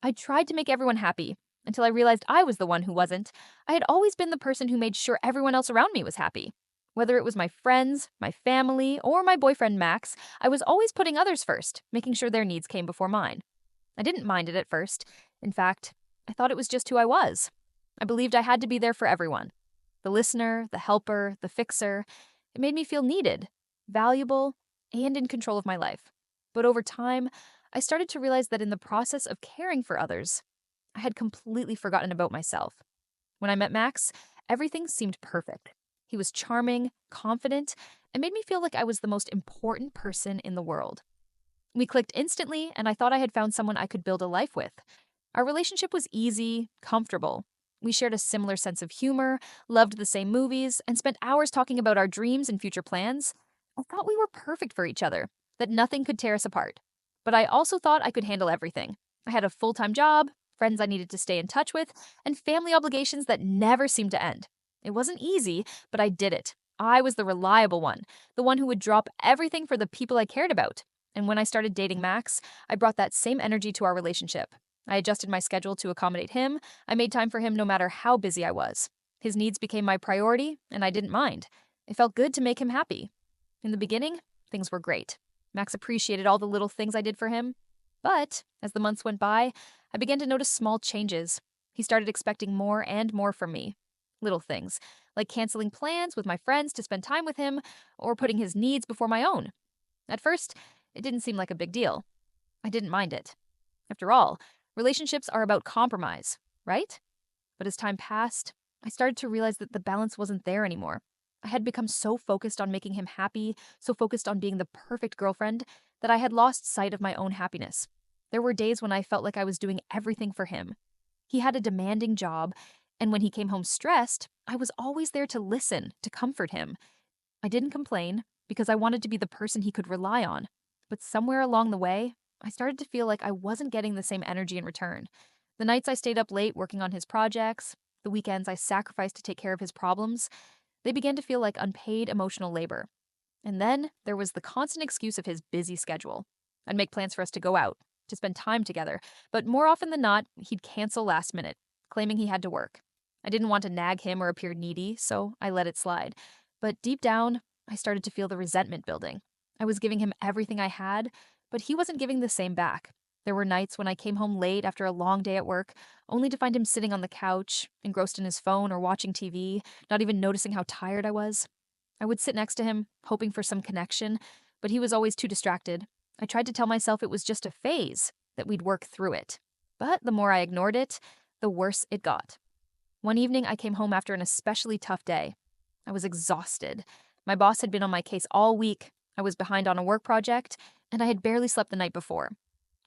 I tried to make everyone happy until I realized I was the one who wasn't. I had always been the person who made sure everyone else around me was happy. Whether it was my friends, my family, or my boyfriend Max, I was always putting others first, making sure their needs came before mine. I didn't mind it at first. In fact, I thought it was just who I was. I believed I had to be there for everyone, the listener, the helper, the fixer. It made me feel needed, valuable, and in control of my life. But over time, I started to realize that in the process of caring for others, I had completely forgotten about myself. When I met Max, everything seemed perfect. He was charming, confident, and made me feel like I was the most important person in the world. We clicked instantly, and I thought I had found someone I could build a life with. Our relationship was easy, comfortable. We shared a similar sense of humor, loved the same movies, and spent hours talking about our dreams and future plans. I thought we were perfect for each other, that nothing could tear us apart. But I also thought I could handle everything. I had a full time job, friends I needed to stay in touch with, and family obligations that never seemed to end. It wasn't easy, but I did it. I was the reliable one, the one who would drop everything for the people I cared about. And when I started dating Max, I brought that same energy to our relationship. I adjusted my schedule to accommodate him. I made time for him no matter how busy I was. His needs became my priority, and I didn't mind. It felt good to make him happy. In the beginning, things were great. Max appreciated all the little things I did for him. But as the months went by, I began to notice small changes. He started expecting more and more from me. Little things, like canceling plans with my friends to spend time with him, or putting his needs before my own. At first, it didn't seem like a big deal. I didn't mind it. After all, relationships are about compromise, right? But as time passed, I started to realize that the balance wasn't there anymore. I had become so focused on making him happy, so focused on being the perfect girlfriend, that I had lost sight of my own happiness. There were days when I felt like I was doing everything for him. He had a demanding job, and when he came home stressed, I was always there to listen, to comfort him. I didn't complain because I wanted to be the person he could rely on. But somewhere along the way, I started to feel like I wasn't getting the same energy in return. The nights I stayed up late working on his projects, the weekends I sacrificed to take care of his problems, they began to feel like unpaid emotional labor. And then there was the constant excuse of his busy schedule. I'd make plans for us to go out, to spend time together, but more often than not, he'd cancel last minute, claiming he had to work. I didn't want to nag him or appear needy, so I let it slide. But deep down, I started to feel the resentment building. I was giving him everything I had, but he wasn't giving the same back. There were nights when I came home late after a long day at work, only to find him sitting on the couch, engrossed in his phone or watching TV, not even noticing how tired I was. I would sit next to him, hoping for some connection, but he was always too distracted. I tried to tell myself it was just a phase, that we'd work through it. But the more I ignored it, the worse it got. One evening, I came home after an especially tough day. I was exhausted. My boss had been on my case all week. I was behind on a work project, and I had barely slept the night before.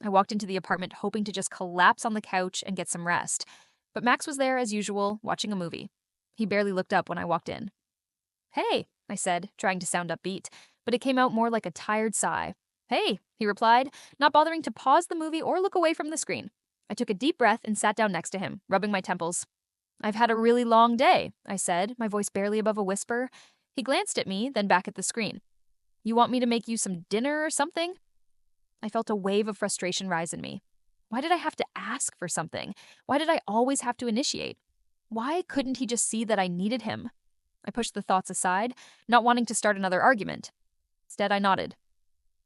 I walked into the apartment hoping to just collapse on the couch and get some rest. But Max was there as usual, watching a movie. He barely looked up when I walked in. "Hey," I said, trying to sound upbeat, but it came out more like a tired sigh. "Hey," he replied, not bothering to pause the movie or look away from the screen. I took a deep breath and sat down next to him, rubbing my temples. "I've had a really long day," I said, my voice barely above a whisper. He glanced at me, then back at the screen. "You want me to make you some dinner or something?" I felt a wave of frustration rise in me. Why did I have to ask for something? Why did I always have to initiate? Why couldn't he just see that I needed him? I pushed the thoughts aside, not wanting to start another argument. Instead, I nodded.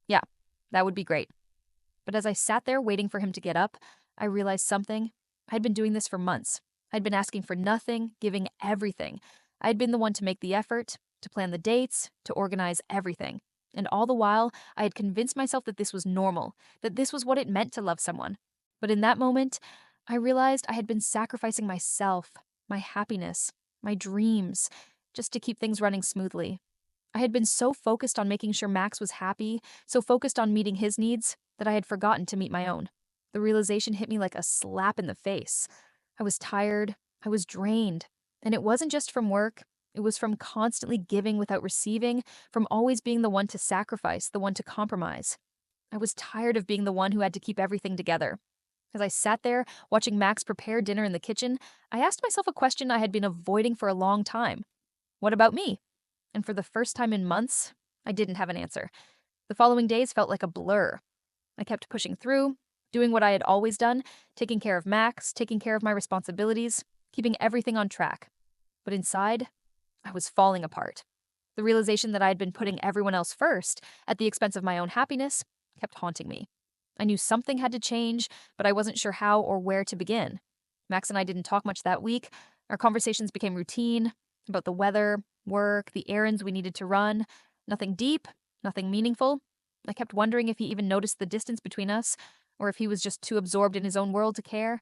"Yeah, that would be great." But as I sat there waiting for him to get up, I realized something. I'd been doing this for months. I'd been asking for nothing, giving everything. I'd been the one to make the effort, to plan the dates, to organize everything. And all the while, I had convinced myself that this was normal, that this was what it meant to love someone. But in that moment, I realized I had been sacrificing myself, my happiness, my dreams, just to keep things running smoothly. I had been so focused on making sure Max was happy, so focused on meeting his needs, that I had forgotten to meet my own. The realization hit me like a slap in the face. I was tired, I was drained, and it wasn't just from work. It was from constantly giving without receiving, from always being the one to sacrifice, the one to compromise. I was tired of being the one who had to keep everything together. As I sat there, watching Max prepare dinner in the kitchen, I asked myself a question I had been avoiding for a long time. What about me? And for the first time in months, I didn't have an answer. The following days felt like a blur. I kept pushing through, doing what I had always done, taking care of Max, taking care of my responsibilities, keeping everything on track. But inside, I was falling apart. The realization that I had been putting everyone else first, at the expense of my own happiness, kept haunting me. I knew something had to change, but I wasn't sure how or where to begin. Max and I didn't talk much that week. Our conversations became routine about the weather, work, the errands we needed to run. Nothing deep, nothing meaningful. I kept wondering if he even noticed the distance between us, or if he was just too absorbed in his own world to care.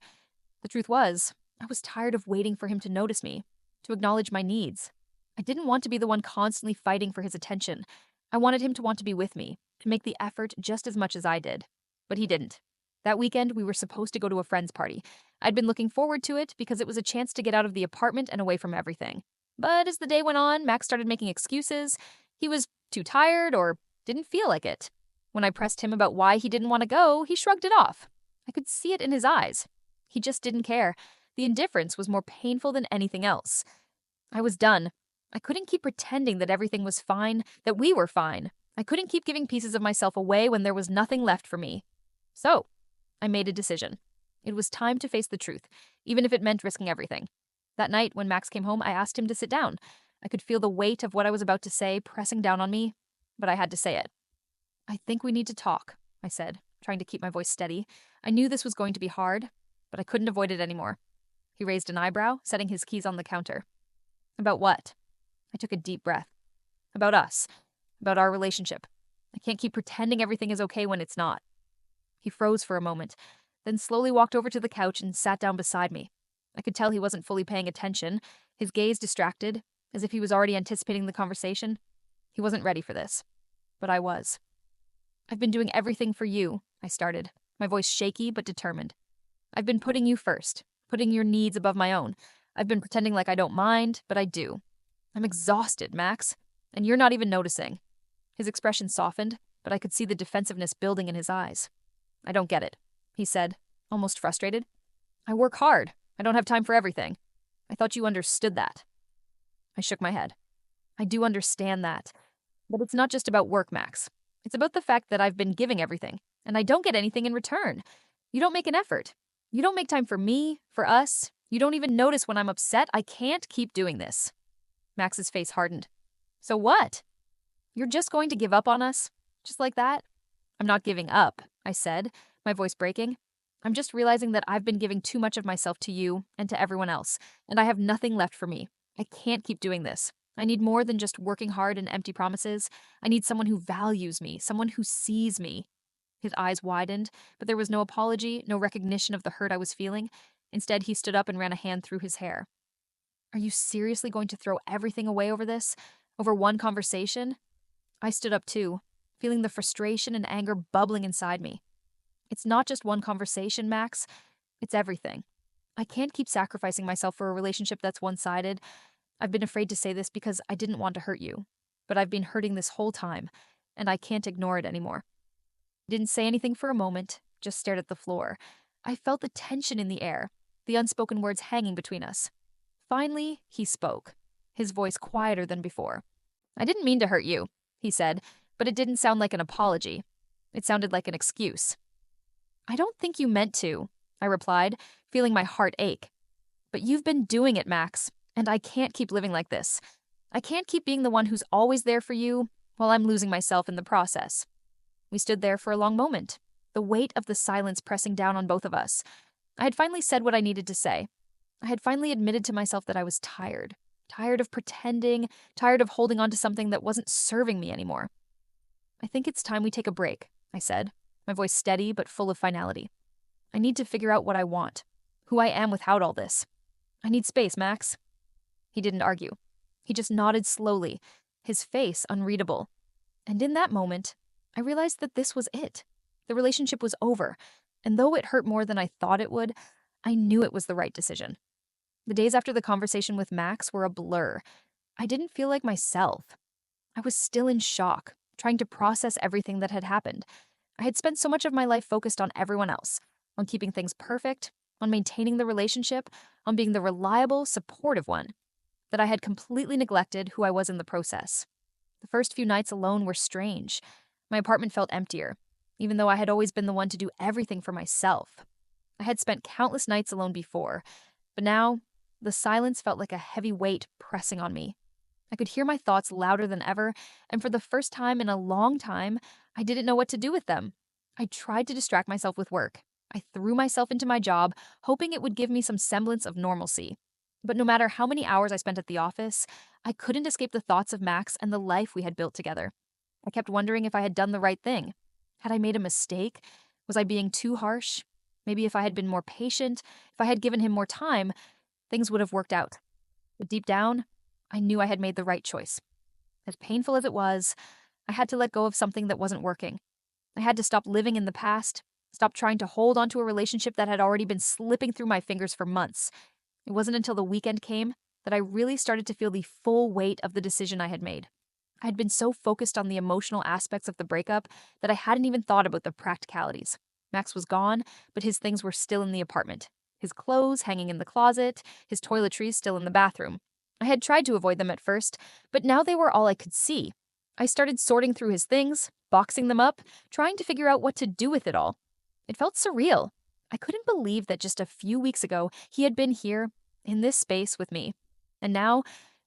The truth was, I was tired of waiting for him to notice me, to acknowledge my needs. I didn't want to be the one constantly fighting for his attention. I wanted him to want to be with me, to make the effort just as much as I did. But he didn't. That weekend, we were supposed to go to a friend's party. I'd been looking forward to it because it was a chance to get out of the apartment and away from everything. But as the day went on, Max started making excuses. He was too tired or didn't feel like it. When I pressed him about why he didn't want to go, he shrugged it off. I could see it in his eyes. He just didn't care. The indifference was more painful than anything else. I was done. I couldn't keep pretending that everything was fine, that we were fine. I couldn't keep giving pieces of myself away when there was nothing left for me. So, I made a decision. It was time to face the truth, even if it meant risking everything. That night, when Max came home, I asked him to sit down. I could feel the weight of what I was about to say pressing down on me, but I had to say it. "I think we need to talk," I said, trying to keep my voice steady. I knew this was going to be hard, but I couldn't avoid it anymore. He raised an eyebrow, setting his keys on the counter. "About what?" I took a deep breath. "About us. About our relationship. I can't keep pretending everything is okay when it's not." He froze for a moment, then slowly walked over to the couch and sat down beside me. I could tell he wasn't fully paying attention, his gaze distracted, as if he was already anticipating the conversation. He wasn't ready for this, but I was. "I've been doing everything for you," I started, my voice shaky but determined. "I've been putting you first, putting your needs above my own. I've been pretending like I don't mind, but I do. I'm exhausted, Max, and you're not even noticing." His expression softened, but I could see the defensiveness building in his eyes. "I don't get it," he said, almost frustrated. "I work hard. I don't have time for everything. I thought you understood that." I shook my head. "I do understand that. But it's not just about work, Max. It's about the fact that I've been giving everything, and I don't get anything in return. You don't make an effort. You don't make time for me, for us. You don't even notice when I'm upset. I can't keep doing this." Max's face hardened. "So what? You're just going to give up on us? Just like that?" "I'm not giving up," I said, my voice breaking. "I'm just realizing that I've been giving too much of myself to you and to everyone else, and I have nothing left for me. I can't keep doing this. I need more than just working hard and empty promises. I need someone who values me, someone who sees me." His eyes widened, but there was no apology, no recognition of the hurt I was feeling. Instead, he stood up and ran a hand through his hair. "Are you seriously going to throw everything away over this? Over one conversation?" I stood up too, feeling the frustration and anger bubbling inside me. "It's not just one conversation, Max. It's everything. I can't keep sacrificing myself for a relationship that's one-sided. I've been afraid to say this because I didn't want to hurt you, but I've been hurting this whole time, and I can't ignore it anymore." Didn't say anything for a moment, just stared at the floor. I felt the tension in the air, the unspoken words hanging between us. Finally, he spoke, his voice quieter than before. "I didn't mean to hurt you," he said, but it didn't sound like an apology. It sounded like an excuse. "I don't think you meant to," I replied, feeling my heart ache. "But you've been doing it, Max, and I can't keep living like this. I can't keep being the one who's always there for you while I'm losing myself in the process." We stood there for a long moment, the weight of the silence pressing down on both of us. I had finally said what I needed to say. I had finally admitted to myself that I was tired. Tired of pretending, tired of holding on to something that wasn't serving me anymore. "I think it's time we take a break," I said, my voice steady but full of finality. "I need to figure out what I want, who I am without all this. I need space, Max." He didn't argue. He just nodded slowly, his face unreadable. And in that moment, I realized that this was it. The relationship was over, and though it hurt more than I thought it would, I knew it was the right decision. The days after the conversation with Max were a blur. I didn't feel like myself. I was still in shock, trying to process everything that had happened. I had spent so much of my life focused on everyone else, on keeping things perfect, on maintaining the relationship, on being the reliable, supportive one, that I had completely neglected who I was in the process. The first few nights alone were strange. My apartment felt emptier. even though I had always been the one to do everything for myself. I had spent countless nights alone before, but now the silence felt like a heavy weight pressing on me. I could hear my thoughts louder than ever, and for the first time in a long time, I didn't know what to do with them. I tried to distract myself with work. I threw myself into my job, hoping it would give me some semblance of normalcy. But no matter how many hours I spent at the office, I couldn't escape the thoughts of Max and the life we had built together. I kept wondering if I had done the right thing. Had I made a mistake? Was I being too harsh? Maybe if I had been more patient, if I had given him more time, things would have worked out. But deep down, I knew I had made the right choice. As painful as it was, I had to let go of something that wasn't working. I had to stop living in the past, stop trying to hold onto a relationship that had already been slipping through my fingers for months. It wasn't until the weekend came that I really started to feel the full weight of the decision I had made. I had been so focused on the emotional aspects of the breakup that I hadn't even thought about the practicalities. Max was gone, but his things were still in the apartment. His clothes hanging in the closet, his toiletries still in the bathroom. I had tried to avoid them at first, but now they were all I could see. I started sorting through his things, boxing them up, trying to figure out what to do with it all. It felt surreal. I couldn't believe that just a few weeks ago he had been here, in this space with me. And now,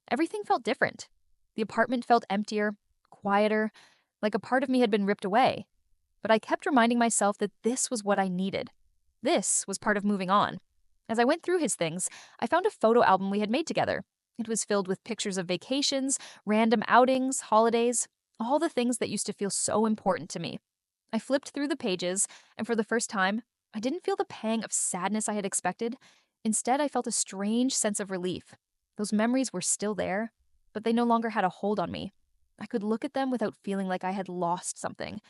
everything felt different. The apartment felt emptier, quieter, like a part of me had been ripped away. But I kept reminding myself that this was what I needed. This was part of moving on. As I went through his things, I found a photo album we had made together. It was filled with pictures of vacations, random outings, holidays, all the things that used to feel so important to me. I flipped through the pages, and for the first time, I didn't feel the pang of sadness I had expected. Instead, I felt a strange sense of relief. Those memories were still there, but they no longer had a hold on me. I could look at them without feeling like I had lost something.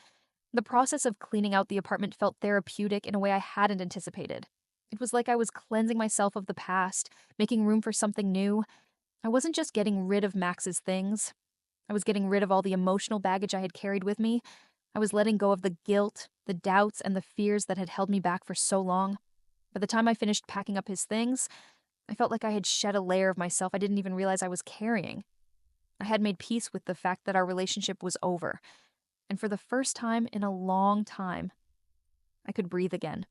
The process of cleaning out the apartment felt therapeutic in a way I hadn't anticipated. It was like I was cleansing myself of the past, making room for something new. I wasn't just getting rid of Max's things. I was getting rid of all the emotional baggage I had carried with me. I was letting go of the guilt, the doubts, and the fears that had held me back for so long. By the time I finished packing up his things, I felt like I had shed a layer of myself I didn't even realize I was carrying. I had made peace with the fact that our relationship was over, and for the first time in a long time, I could breathe again.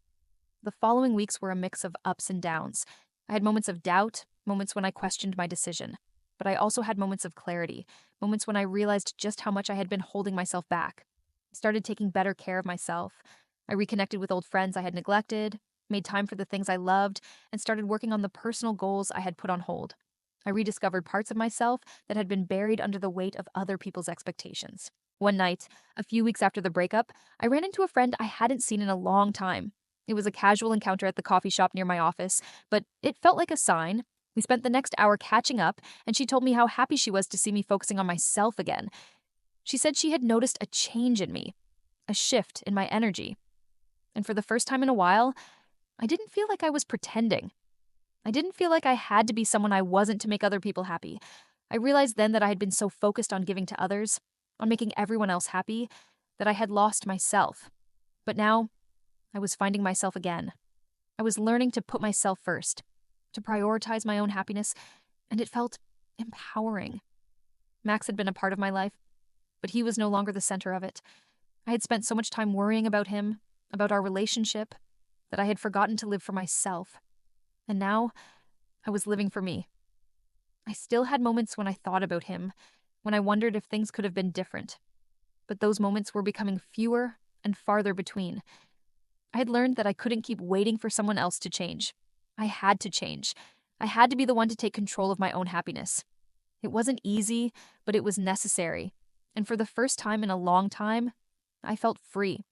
The following weeks were a mix of ups and downs. I had moments of doubt, moments when I questioned my decision, but I also had moments of clarity, moments when I realized just how much I had been holding myself back. I started taking better care of myself. I reconnected with old friends I had neglected, made time for the things I loved, and started working on the personal goals I had put on hold. I rediscovered parts of myself that had been buried under the weight of other people's expectations. One night, a few weeks after the breakup, I ran into a friend I hadn't seen in a long time. It was a casual encounter at the coffee shop near my office, but it felt like a sign. We spent the next hour catching up, and she told me how happy she was to see me focusing on myself again. She said she had noticed a change in me, a shift in my energy. And for the first time in a while, I didn't feel like I was pretending. I didn't feel like I had to be someone I wasn't to make other people happy. I realized then that I had been so focused on giving to others, on making everyone else happy, that I had lost myself. But now, I was finding myself again. I was learning to put myself first, to prioritize my own happiness, and it felt empowering. Max had been a part of my life, but he was no longer the center of it. I had spent so much time worrying about him, about our relationship, that I had forgotten to live for myself. And now, I was living for me. I still had moments when I thought about him, when I wondered if things could have been different. But those moments were becoming fewer and farther between. I had learned that I couldn't keep waiting for someone else to change. I had to change. I had to be the one to take control of my own happiness. It wasn't easy, but it was necessary. And for the first time in a long time, I felt free.